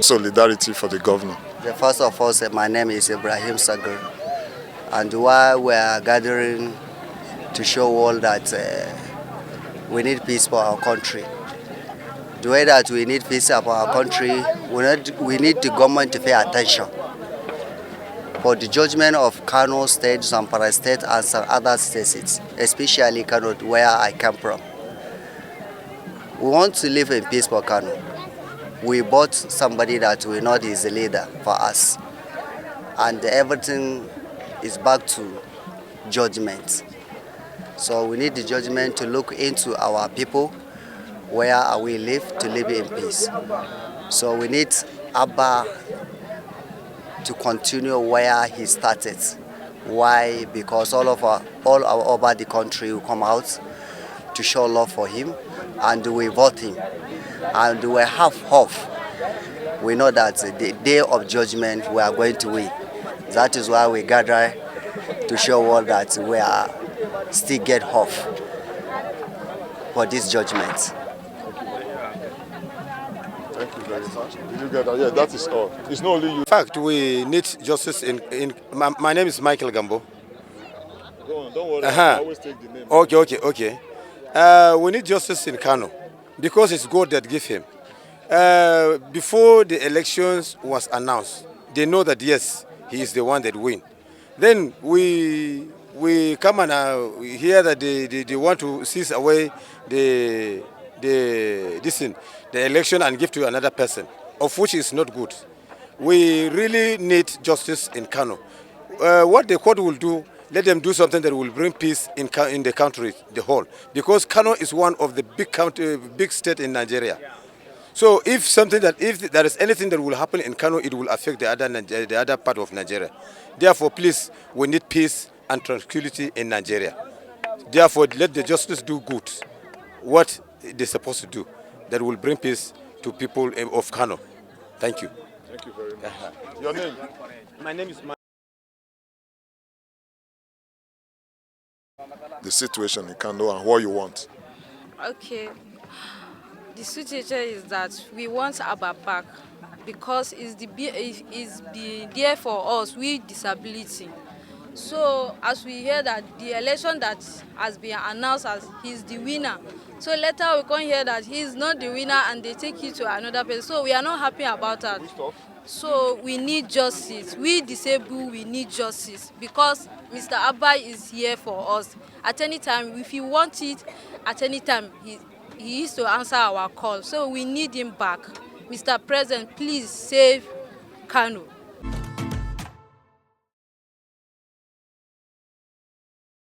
Solidarity for the governor. First of all, my name is Ibrahim Sagar, and why we are gathering to show all that we need peace for our country. The way that we need peace for our country, we need the government to pay attention for the judgment of Kano State, Tamper State, and some other states, especially Kano, where I come from. We want to live in peace for Kano. We bought somebody that we know is a leader for us, and everything is back to judgment. So we need the judgment to look into our people, where we live, to live in peace. So we need Abba to continue where he started. Why? Because all over the country will come out to show love for him, and we vote him. And we have hope. We know that the day of judgment we are going to win. That is why we gather to show all that we are still get hope for this judgment. Thank you very much. Did you get that? Yeah, that is all. It's not only you. In fact, we need justice my name is Michael Gambo. Go on, don't worry. I always take the name. Okay. We need justice in Kano, because it's God that gave him. Before the elections was announced, they know that yes, he is the one that win. Then we come and hear that they want to seize away the election and give to another person, of which is not good. We really need justice in Kano. What the court will do, let them do something that will bring peace in the country, the whole. Because Kano is one of the big state in Nigeria. So if there is anything that will happen in Kano, it will affect the other part of Nigeria. Therefore, please, we need peace and tranquility in Nigeria. Therefore, let the justice do good, what they're supposed to do, that will bring peace to people of Kano. Thank you. Thank you very much. Your name? My name is The situation in Kano and what you want. Okay. The situation is that we want Abba back, because it's there for us with disability. So as we hear that the election that has been announced as he's the winner, so later we can hear that he's not the winner and they take it to another person. So we are not happy about that. So we need justice. We disabled, we need justice, because Mr. Abba is here for us. At any time, if he wants it, at any time, he is to answer our call. So we need him back. Mr. President, please save Kano.